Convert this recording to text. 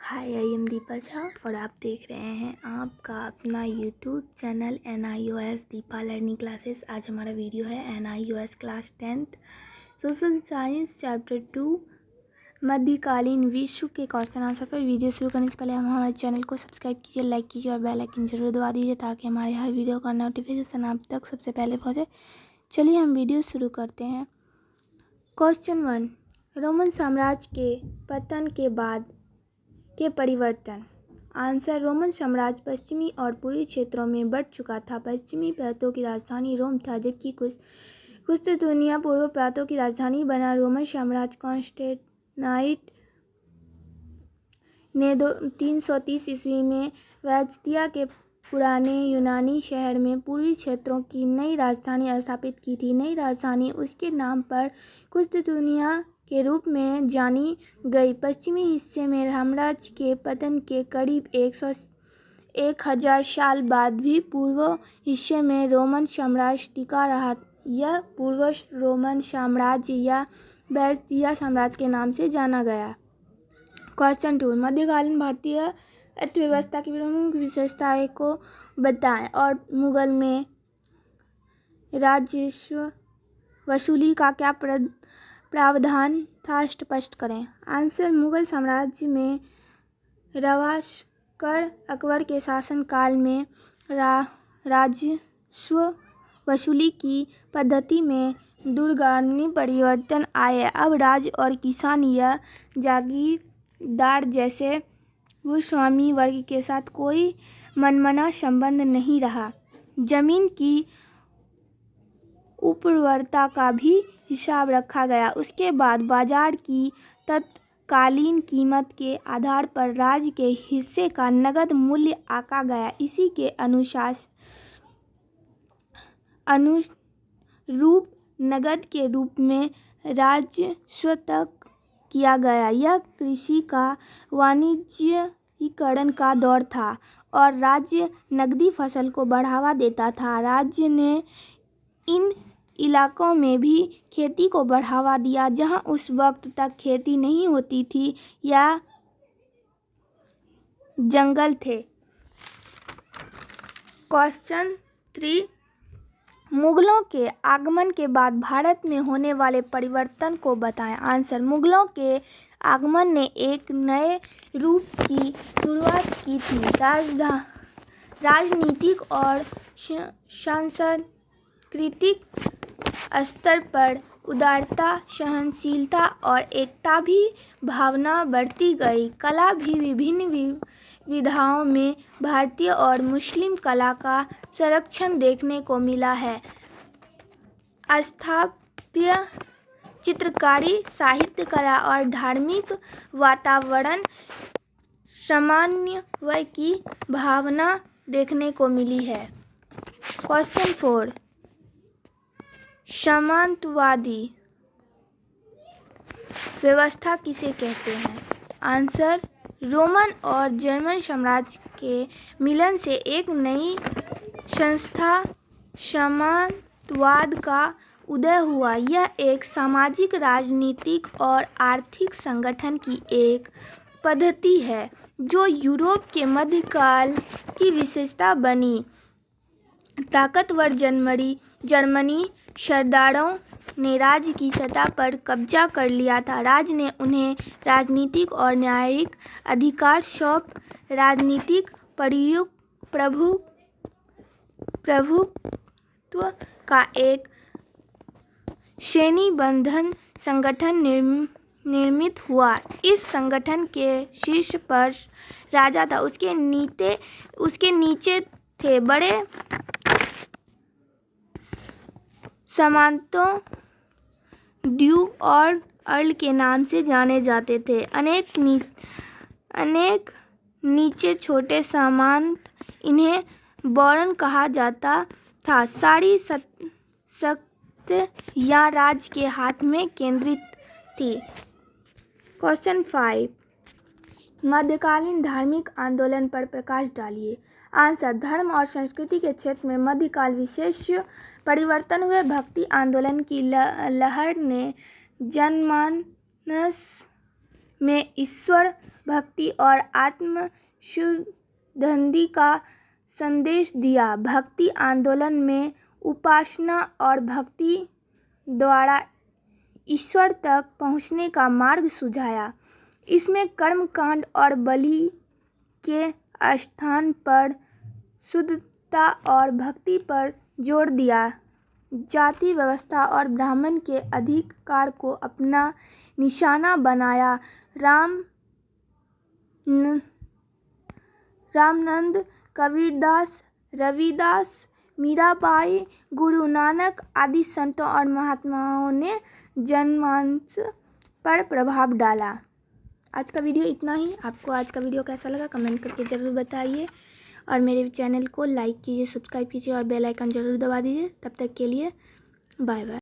Hi, I am Deepa Jha और आप देख रहे हैं आपका अपना YouTube channel NIOS Deepa learning classes. आज हमारा वीडियो है NIOS class 10th social science chapter 2 मध्यकालीन विश्व के क्वेश्चन आंसर पर। वीडियो शुरू करने से पहले हम हमारे चैनल को सब्सक्राइब कीजिए, लाइक कीजिए और बेल आइकन जरूर दबा दीजिए ताकि हमारे हर वीडियो का नोटिफिकेशन आप तक सबसे पहले पहुँचे। चलिए हम वीडियो शुरू करते हैं। क्वेश्चन 1, रोमन साम्राज्य के पतन के बाद के परिवर्तन। आंसर, रोमन साम्राज्य पश्चिमी और पूर्वी क्षेत्रों में बढ़ चुका था। पश्चिमी प्रांतों की राजधानी रोम था, जबकि कुस्तियानिया पूर्व प्रांतों की राजधानी बना। रोमन साम्राज्य कॉन्स्टेंटाइनोल ने 330 ईस्वी में वायंतिया के पुराने यूनानी शहर में पूर्वी क्षेत्रों की नई राजधानी स्थापित की थी। नई राजधानी उसके नाम पर कुस्तियानिया के रूप में जानी गई। पश्चिमी हिस्से में साम्राज्य के पतन के करीब 1000 साल बाद भी पूर्व हिस्से में रोमन साम्राज्य टिका रहा। यह पूर्व रोमन साम्राज्य या वायंतिया साम्राज्य के नाम से जाना गया। क्वेश्चन 2, मध्यकालीन भारतीय अर्थव्यवस्था की प्रमुख विशेषताएं को बताएं और मुगल में राजस्व वसूली का क्या प्रावधान था, स्पष्ट करें। आंसर, मुगल साम्राज्य में राजस्व अकबर के शासनकाल में राजस्व वसूली की पद्धति में दूरगामी परिवर्तन आए। अब राज और किसान या जागीरदार जैसे भूस्वामी वर्ग के साथ कोई मनमाना संबंध नहीं रहा। जमीन की उर्वरता का भी हिसाब रखा गया। उसके बाद बाजार की तत्कालीन कीमत के आधार पर राज्य के हिस्से का नगद मूल्य आंका गया। इसी के अनुरूप नगद के रूप में राजस्व तय किया गया। यह कृषि का वाणिज्यीकरण का दौर था और राज्य नकदी फसल को बढ़ावा देता था। राज्य ने इन इलाकों में भी खेती को बढ़ावा दिया जहां उस वक्त तक खेती नहीं होती थी या जंगल थे। क्वेश्चन 3, मुगलों के आगमन के बाद भारत में होने वाले परिवर्तन को बताएं। आंसर, मुगलों के आगमन ने एक नए रूप की शुरुआत की थी। राजनीतिक और सांस्कृतिक स्तर पर उदारता, सहनशीलता और एकता की भावना बढ़ती गई। कला भी विभिन्न विधाओं में भारतीय और मुस्लिम कला का संरक्षण देखने को मिला है। स्थापत्य, चित्रकारी, साहित्य, कला और धार्मिक वातावरण समन्वय की भावना देखने को मिली है। क्वेश्चन 4, सामंतवादी व्यवस्था किसे कहते हैं। आंसर, रोमन और जर्मन साम्राज्य के मिलन से एक नई संस्था सामंतवाद का उदय हुआ। यह एक सामाजिक, राजनीतिक और आर्थिक संगठन की एक पद्धति है जो यूरोप के मध्यकाल की विशेषता बनी। ताकतवर जर्मनी सरदारों ने राज्य की सत्ता पर कब्जा कर लिया था। राज्य ने उन्हें राजनीतिक और न्यायिक अधिकार सौंप राजनीतिक प्रभुत्व का एक श्रेणीबद्ध संगठन निर्मित हुआ। इस संगठन के शीर्ष पर राजा था। उसके नीचे थे बड़े सामंतों, ड्यूक और अर्ल के नाम से जाने जाते थे। अनेक नीचे छोटे सामंत, इन्हें बारन कहा जाता था, सारी शक्तियां राज्य के हाथ में केंद्रित थी। क्वेश्चन 5, मध्यकालीन धार्मिक आंदोलन पर प्रकाश डालिए। आंसर, धर्म और संस्कृति के क्षेत्र में मध्यकाल विशेष परिवर्तन हुए। भक्ति आंदोलन की लहर ने जनमानस में ईश्वर भक्ति और आत्म शुद्धि का संदेश दिया। भक्ति आंदोलन में उपासना और भक्ति द्वारा ईश्वर तक पहुँचने का मार्ग सुझाया। इसमें कर्मकांड और बलि के स्थान पर शुद्धता और भक्ति पर जोर दिया। जाति व्यवस्था और ब्राह्मण के अधिकार को अपना निशाना बनाया। रामानंद, कबीरदास, रविदास, मीराबाई, गुरु नानक आदि संतों और महात्माओं ने जनमानस पर प्रभाव डाला। आज का वीडियो इतना ही। आपको आज का वीडियो कैसा लगा कमेंट करके ज़रूर बताइए और मेरे चैनल को लाइक कीजिए, सब्सक्राइब कीजिए और बेल आइकन ज़रूर दबा दीजिए। तब तक के लिए बाय बाय।